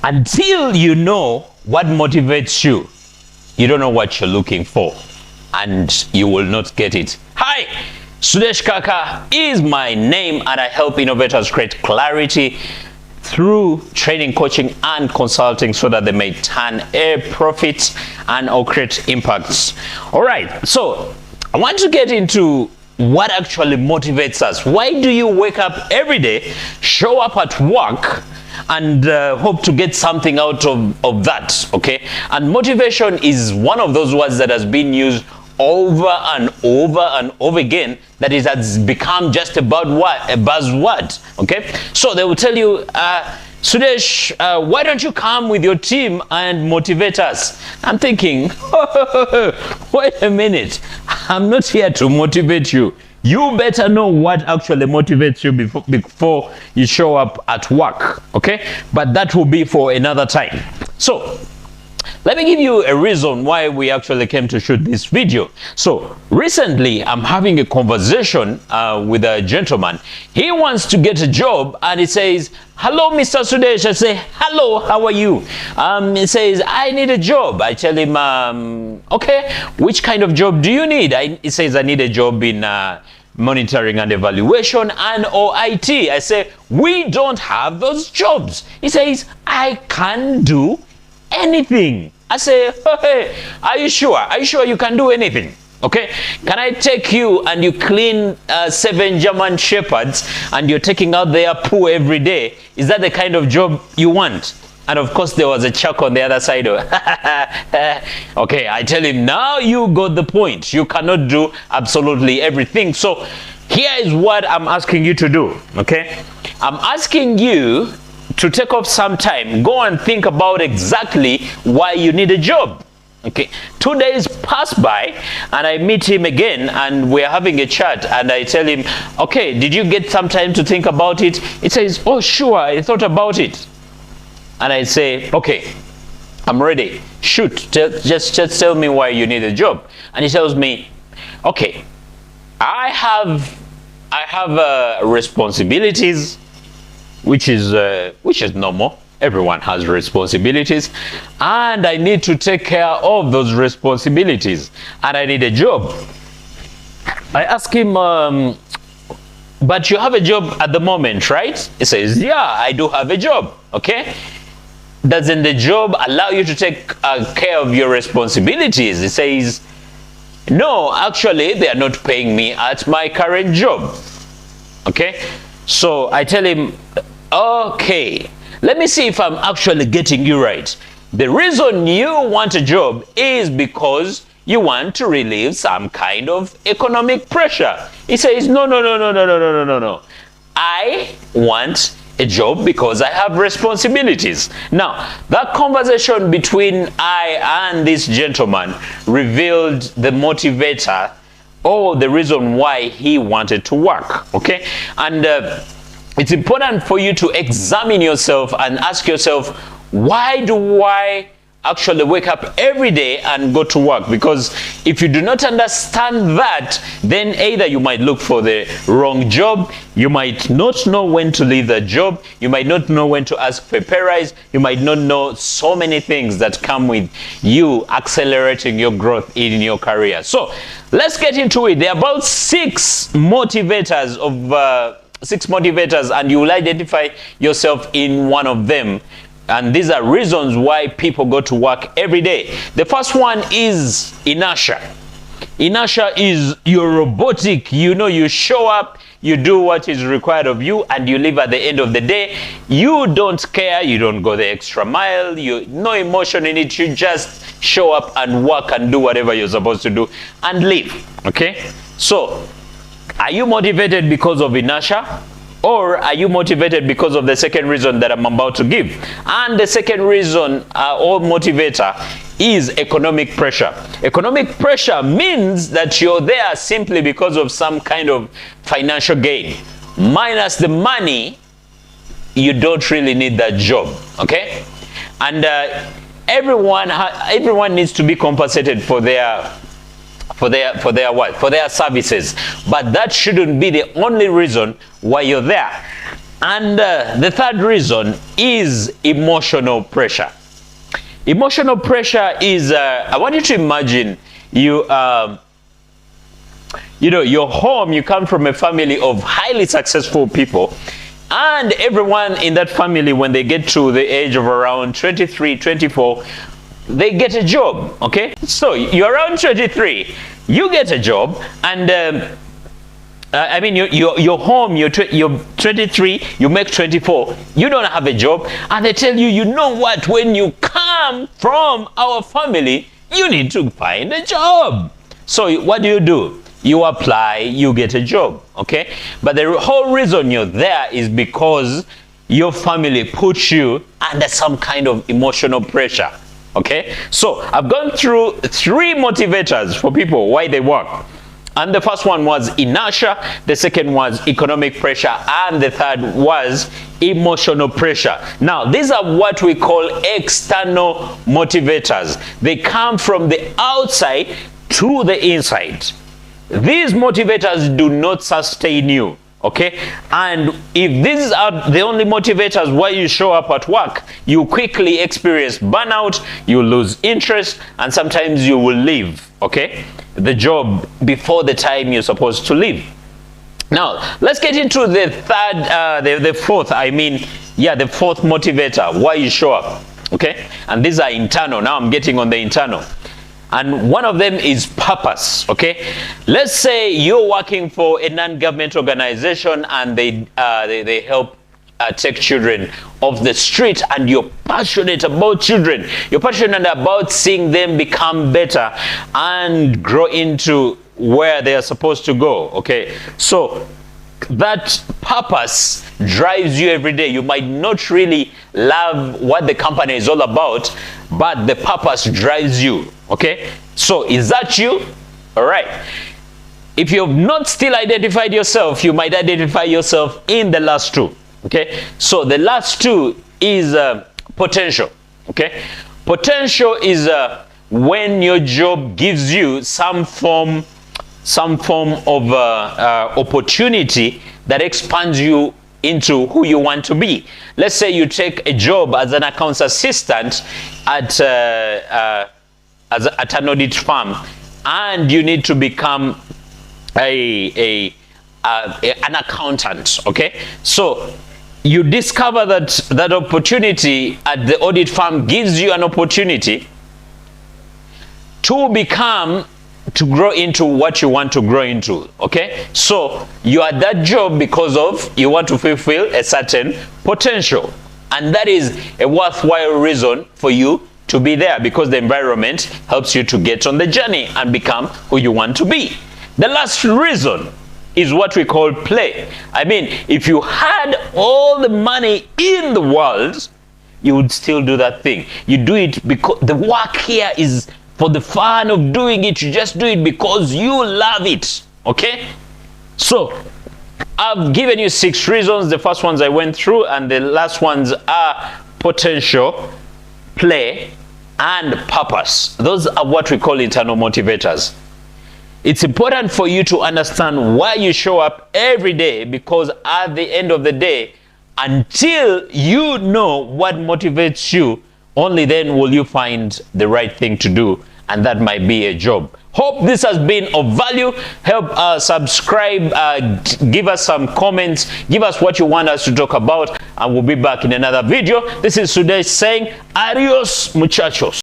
Until you know what motivates you, you don't know what you're looking for, and you will not get it. Hi, Sudesh Kaka is my name, and I help innovators create clarity through training, coaching, and consulting so that they may turn a profit and or create impacts. All right, so I want to get into what actually motivates us. Why do you wake up every day, show up at work, and hope to get something out of that? Okay, and motivation is one of those words that has been used over and over and over again, that it has become just about a buzzword. Okay, so they will tell you, Sudesh, why don't you come with your team and motivate us? I'm thinking, wait a minute, I'm not here to motivate you. You better know what actually motivates you before you show up at work. Okay, but that will be for another time. So let me give you a reason why we actually came to shoot this video. So recently I'm having a conversation with a gentleman. He wants to get a job, and he says, hello, Mr. Sudesh. I say, hello, how are you? He says, I need a job. I tell him, okay, which kind of job do you need? He says, I need a job in monitoring and evaluation and or IT. I say, we don't have those jobs. He says, I can do anything. I say, hey, are you sure? Are you sure you can do anything? Okay, can I take you and you clean 7 German shepherds and you're taking out their poo every day? Is that the kind of job you want? And of course there was a chuck on the other side of okay, I tell him, now you got the point. You cannot do absolutely everything. So here is what I'm asking you to do. Okay, I'm asking you to take off some time, go and think about exactly why you need a job. Okay, 2 days pass by and I meet him again and we're having a chat, and I tell him, okay, did you get some time to think about it? He says, oh sure, I thought about it. And I say, okay, I'm ready, shoot, just tell me why you need a job. And he tells me, okay, I have responsibilities, which is normal. Everyone has responsibilities, and I need to take care of those responsibilities, and I need a job. I ask him, but you have a job at the moment, right? He says, yeah, I do have a job. Okay, doesn't the job allow you to take care of your responsibilities? He says, no, actually they are not paying me at my current job. Okay, so I tell him, okay, let me see if I'm actually getting you right. The reason you want a job is because you want to relieve some kind of economic pressure. He says, no. I want a job because I have responsibilities. Now, that conversation between I and this gentleman revealed the motivator, or the reason why he wanted to work. Okay, and it's important for you to examine yourself and ask yourself, why do I actually wake up every day and go to work? Because if you do not understand that, then either you might look for the wrong job, you might not know when to leave the job, you might not know when to ask for a pay rise, you might not know so many things that come with you accelerating your growth in your career. So let's get into it. There are about 6 motivators and you will identify yourself in one of them. And these are reasons why people go to work every day. The first one is inertia. Inertia is your robotic, you show up, you do what is required of you, and you leave at the end of the day. You don't care, you don't go the extra mile, no emotion in it, you just show up and work and do whatever you're supposed to do and leave. Okay? So, are you motivated because of inertia? Or are you motivated because of the second reason that I'm about to give? And the second reason or motivator is economic pressure. Economic pressure means that you're there simply because of some kind of financial gain. Minus the money, you don't really need that job. Okay? And everyone needs to be compensated for their what? For their services. But that shouldn't be the only reason why you're there. And the third reason is emotional pressure. Emotional pressure is, I want you to imagine you, you're home, you come from a family of highly successful people, and everyone in that family, when they get to the age of around 23, 24, they get a job, okay? So you're around 23, you get a job, and I mean, you're home, you're 23, you make 24, you don't have a job, and they tell you, you know what, when you come from our family, you need to find a job. So what do? You apply, you get a job, okay? But the whole reason you're there is because your family puts you under some kind of emotional pressure, okay? So I've gone through 3 motivators for people, why they work. And the first one was inertia, the second was economic pressure, and the third was emotional pressure. Now, these are what we call external motivators. They come from the outside to the inside. These motivators do not sustain you, okay? And if these are the only motivators why you show up at work, you quickly experience burnout, you lose interest, and sometimes you will leave, okay, the job before the time you're supposed to leave. Now, let's get into the fourth motivator, why you show up, okay? And these are internal. Now I'm getting on the internal. And one of them is purpose, okay? Let's say you're working for a non-government organization and they help take children off the street, and you're passionate about children. You're passionate about seeing them become better and grow into where they are supposed to go, okay? So that purpose drives you every day. You might not really love what the company is all about, but the purpose drives you, okay? So is that you? All right. If you have not still identified yourself, you might identify yourself in the last 2, okay? So the last 2 is potential, okay? Potential is when your job gives you some form of opportunity that expands you into who you want to be. Let's say you take a job as an accounts assistant at an audit firm, and you need to become an accountant, okay? So you discover that opportunity at the audit firm gives you an opportunity to grow into what you want to grow into, okay? So you are that job because of you want to fulfill a certain potential, and that is a worthwhile reason for you to be there, because the environment helps you to get on the journey and become who you want to be. The last reason is what we call play. I mean, if you had all the money in the world, you would still do that thing. You do it because the work here is for the fun of doing it. You just do it because you love it, okay? So I've given you 6 reasons. The first ones I went through, and the last ones are potential, play, and purpose. Those are what we call internal motivators. It's important for you to understand why you show up every day, because at the end of the day, until you know what motivates you, only then will you find the right thing to do, and that might be a job. Hope this has been of value. Help subscribe, give us some comments, give us what you want us to talk about, and we'll be back in another video. This is Sudesh saying adios muchachos.